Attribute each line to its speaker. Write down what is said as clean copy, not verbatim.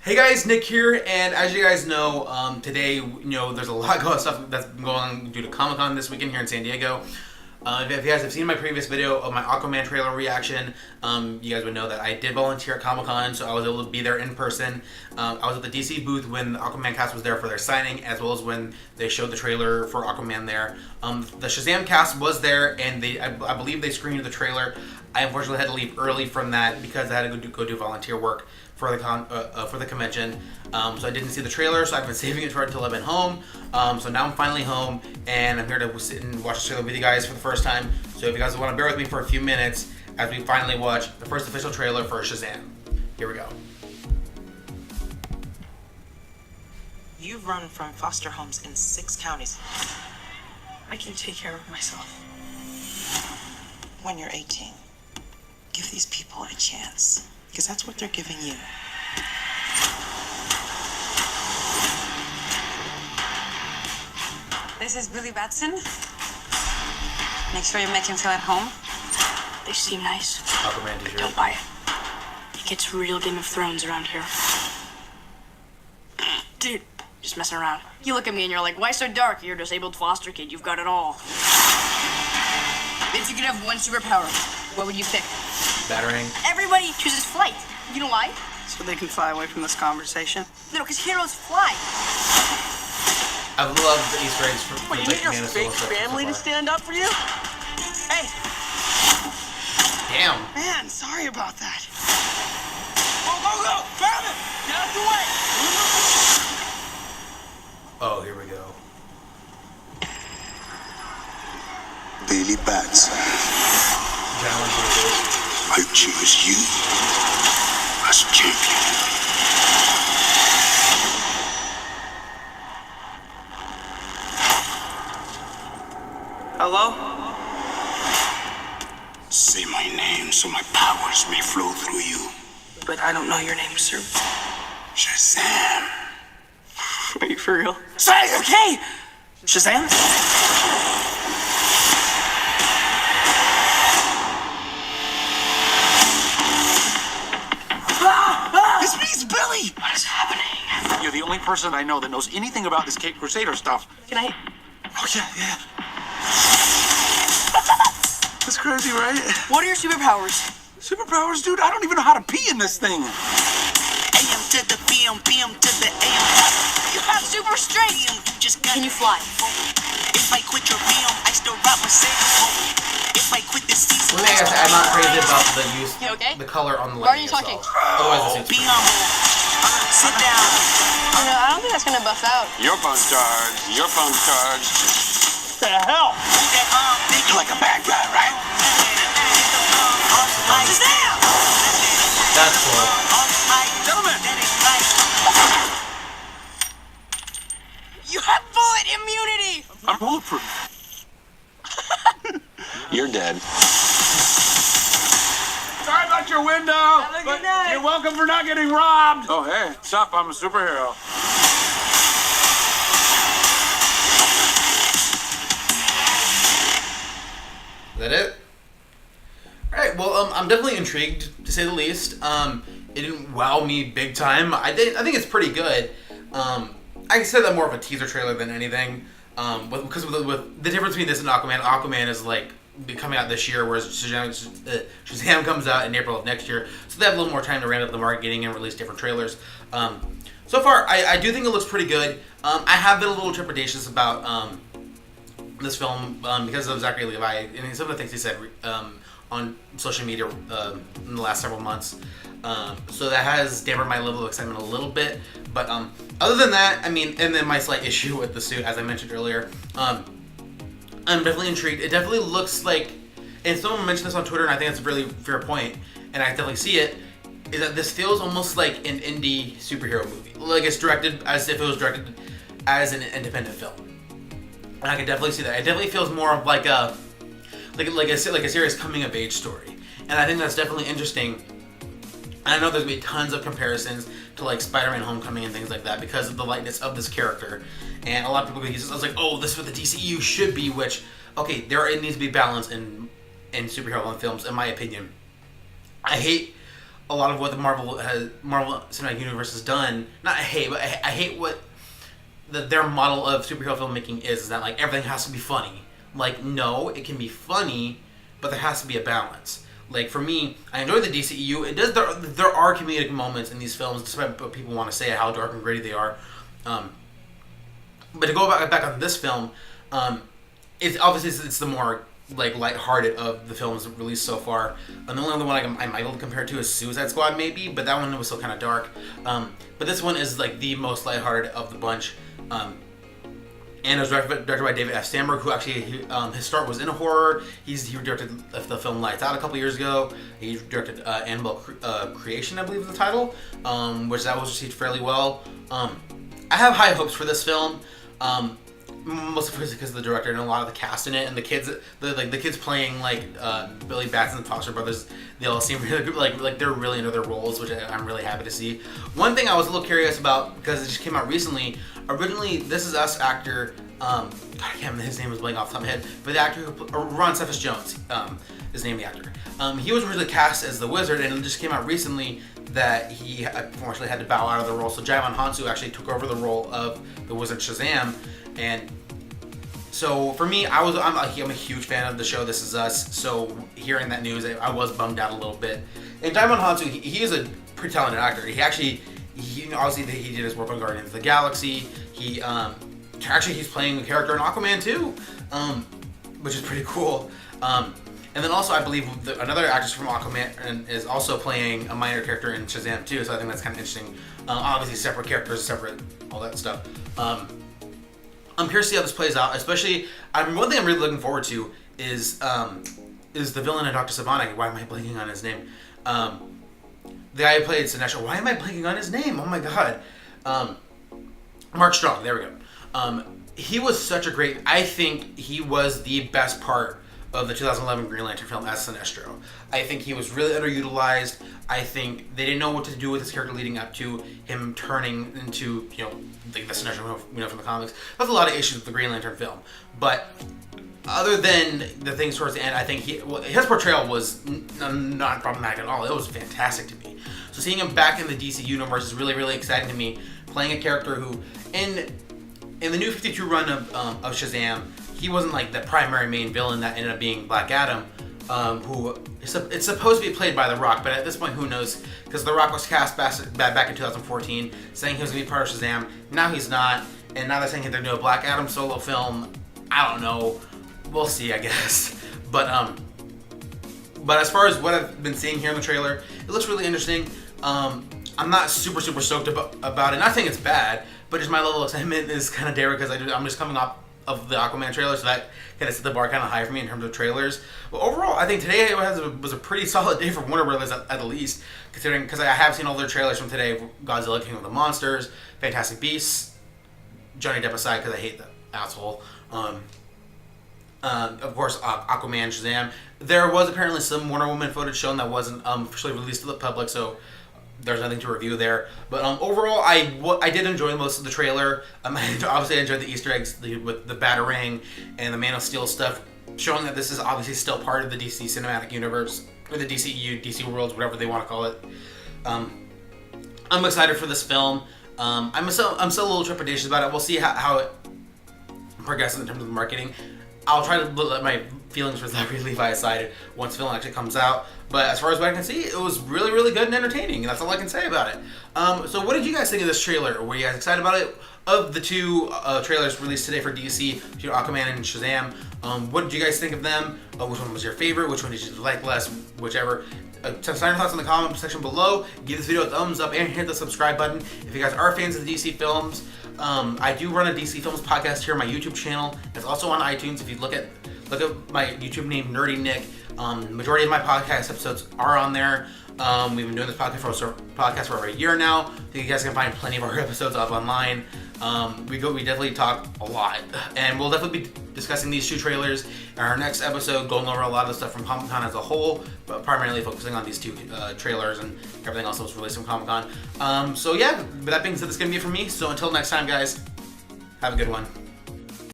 Speaker 1: Hey guys, Nick here, and as you guys know, today, there's a lot of stuff that's been going on due to Comic-Con this weekend here in San Diego. If you guys have seen my previous video of my Aquaman trailer reaction, you guys would know that I did volunteer at Comic-Con, so I was able to be there in person. I was at the DC booth when the Aquaman cast was there for their signing, as well as when they showed the trailer for Aquaman there. The Shazam cast was there, and I believe they screened the trailer. I unfortunately had to leave early from that because I had to go do volunteer work for the convention. So I didn't see the trailer, so I've been saving it until I've been home. So now I'm finally home, and I'm here to sit and watch the trailer with you guys for the first time. So if you guys want to bear with me for a few minutes as we finally watch the first official trailer for Shazam. Here we go.
Speaker 2: You've run from foster homes in 6 counties.
Speaker 3: I can take care of myself.
Speaker 2: When you're 18, give these people a chance, because that's what they're giving you.
Speaker 3: This is Billy Batson. Make sure you make him feel at home.
Speaker 4: They seem nice.
Speaker 1: Aquaman t-shirt.
Speaker 4: Don't buy it. It gets real Game of Thrones around here. Dude, just messing around. You look at me and you're like, why so dark? You're a disabled foster kid. You've got it all. If you could have one superpower, what would you pick?
Speaker 1: Battering.
Speaker 4: Everybody chooses flight. You know why?
Speaker 2: So they can fly away from this conversation?
Speaker 4: No, because heroes fly.
Speaker 1: I love the Easter eggs from
Speaker 4: What, you need your fake family to stand up for you? Hey.
Speaker 1: Damn.
Speaker 2: Man, sorry about that.
Speaker 4: Go, go, go! Grab it! Get out the way!
Speaker 1: Oh, here we go.
Speaker 5: Billy Batson, I choose you as champion.
Speaker 2: Hello?
Speaker 5: Say my name so my powers may flow through you.
Speaker 2: But I don't know your name, sir.
Speaker 5: Shazam.
Speaker 2: Are you for real?
Speaker 5: Say it!
Speaker 2: Okay! Shazam?
Speaker 5: It's me, it's Billy!
Speaker 4: What is happening?
Speaker 6: You're the only person I know that knows anything about this Cape Crusader stuff.
Speaker 4: Can I...
Speaker 5: Oh, yeah. That's crazy, right?
Speaker 4: What are your superpowers?
Speaker 6: Superpowers, dude? I don't even know how to pee in this thing.
Speaker 7: AM to the PM, PM to the AM.
Speaker 4: You have super strength!
Speaker 7: PM, just got
Speaker 4: Can you fly?
Speaker 7: If I quit your PM, I still rock Mercedes. If I quit this season,
Speaker 1: One thing I'm not crazy about the use,
Speaker 4: You okay?
Speaker 1: the color on the
Speaker 4: Why are
Speaker 1: lighting
Speaker 4: you talking?
Speaker 1: itself. Otherwise, it
Speaker 7: be
Speaker 1: seems
Speaker 7: humble. Sit down.
Speaker 4: I don't think that's gonna buff out.
Speaker 6: Your phone's charged. Your phone's charged.
Speaker 4: What the hell?
Speaker 7: Move that big
Speaker 5: You're like a bad guy, right?
Speaker 7: Shazam!
Speaker 1: that's cool.
Speaker 7: Gentlemen!
Speaker 4: You have bullet immunity!
Speaker 6: I'm bulletproof. You're dead. Sorry about your window.
Speaker 4: Have a good night.
Speaker 6: You're welcome for not getting robbed. Oh, hey, what's up? I'm a superhero.
Speaker 1: Is that it? Alright, well, I'm definitely intrigued, to say the least. It didn't wow me big time. I think it's pretty good. I consider that more of a teaser trailer than anything. Because with the difference between this and Aquaman is like coming out this year, whereas Shazam comes out in April of next year. So they have a little more time to ramp up the marketing and release different trailers. So far, I do think it looks pretty good. I have been a little trepidatious about this film because of Zachary Levi and some of the things he said on social media in the last several months. So that has dampened my level of excitement a little bit. But other than that, I mean, and then my slight issue with the suit, as I mentioned earlier, I'm definitely intrigued. It definitely looks like, and someone mentioned this on Twitter, and I think that's a really fair point, and I definitely see it, is that this feels almost like an indie superhero movie. Like it's directed as if it was directed as an independent film. And I can definitely see that. It definitely feels more of like a serious coming of age story. And I think that's definitely interesting. And I know there's gonna be tons of comparisons to like Spider-Man Homecoming and things like that because of the likeness of this character. And a lot of people use this. I was like, oh, this is what the DCU should be. Which, okay, it needs to be balance in superhero films, in my opinion. I hate a lot of what the Marvel Cinematic Universe has done. Not I hate, but I hate what their model of superhero filmmaking is that like everything has to be funny. Like, no, it can be funny, but there has to be a balance. Like, for me, I enjoy the DCEU. It does. There are comedic moments in these films, despite what people want to say, how dark and gritty they are. But to go back on this film, it's obviously it's the more like lighthearted of the films released so far. And the only other one I'm able to compare it to is Suicide Squad, maybe, but that one was still kind of dark. But this one is like the most lighthearted of the bunch. And it was directed by David F. Sandberg, who actually his start was in horror. He directed the film Lights Out a couple years ago. He directed Annabelle Creation, I believe is the title, which that was received fairly well. I have high hopes for this film, mostly because of the director and a lot of the cast in it, and the kids, the kids playing like Billy Batson and Foster Brothers. They all seem really good, like they're really into their roles, which I'm really happy to see. One thing I was a little curious about, because it just came out recently. Originally, This Is Us actor, God, I can't remember, his name was blank off the top of my head, but the actor Ron Cephas Jones, is named the actor. He was originally cast as the Wizard, and it just came out recently that he unfortunately had to bow out of the role. So Djimon Hounsou actually took over the role of the Wizard Shazam, and so for me, I'm a huge fan of the show This Is Us. So hearing that news, I was bummed out a little bit. And Djimon Hounsou, he is a pretty talented actor. He obviously he did his work on Guardians of the Galaxy. He's playing a character in Aquaman too, which is pretty cool. And then also I believe another actress from Aquaman is also playing a minor character in Shazam too. So I think that's kind of interesting. Obviously separate characters, separate all that stuff. I'm curious to see how this plays out. Especially, one thing I'm really looking forward to is the villain in Dr. Sivana. Why am I blanking on his name? The guy who played Sinestro. Why am I blanking on his name? Oh my god. Mark Strong. There we go. He was such a great. I think he was the best part of the 2011 Green Lantern film as Sinestro. I think he was really underutilized. I think they didn't know what to do with his character leading up to him turning into, the Sinestro we know from the comics. There's a lot of issues with the Green Lantern film. But other than the things towards the end, I think his portrayal was not problematic at all. It was fantastic to me. So seeing him back in the DC universe is really, really exciting to me. Playing a character who, in the New 52 run of Shazam, he wasn't like the primary main villain that ended up being Black Adam, who it's supposed to be played by The Rock, but at this point, who knows? Because The Rock was cast back in 2014, saying he was going to be part of Shazam. Now he's not, and now they're saying they're going to do a Black Adam solo film. I don't know. We'll see, I guess. But as far as what I've been seeing here in the trailer, it looks really interesting. I'm not super stoked about it. Not saying it's bad, but just my level of excitement is kind of there because I'm just coming off of the Aquaman trailer, so that kind of set the bar kind of high for me in terms of trailers. But overall, I think today was a pretty solid day for Warner Brothers at the least, considering because I have seen all their trailers from today: Godzilla, King of the Monsters, Fantastic Beasts, Johnny Depp aside because I hate that asshole. Of course, Aquaman, Shazam. There was apparently some Wonder Woman footage shown that wasn't officially released to the public, so there's nothing to review there. But overall, I did enjoy most of the trailer. Obviously, I enjoyed the Easter eggs with the Batarang and the Man of Steel stuff, showing that this is obviously still part of the DC Cinematic Universe, or the DCEU, DC Worlds, whatever they want to call it. I'm excited for this film. I'm still a little trepidatious about it. We'll see how it progresses in terms of the marketing. I'll try to let my feelings for Zachary Levi aside once the film actually comes out. But as far as what I can see, it was really, really good and entertaining, and that's all I can say about it. So what did you guys think of this trailer? Were you guys excited about it? Of the two trailers released today for DC, Aquaman and Shazam, what did you guys think of them? Which one was your favorite? Which one did you like less? Whichever. Sign your thoughts in the comment section below. Give this video a thumbs up and hit the subscribe button. If you guys are fans of the DC films, I do run a DC Films podcast here on my YouTube channel. It's also on iTunes. If you look at my YouTube name, Nerdy Nick. Majority of my podcast episodes are on there. We've been doing this podcast for over a year now. I think you guys can find plenty of our episodes up online. We definitely talk a lot, and we'll definitely be discussing these two trailers in our next episode, going over a lot of the stuff from Comic-Con as a whole, but primarily focusing on these two trailers and everything else that was released from Comic-Con. So yeah, but that being said, that's gonna be it for me. So until next time, guys, have a good one.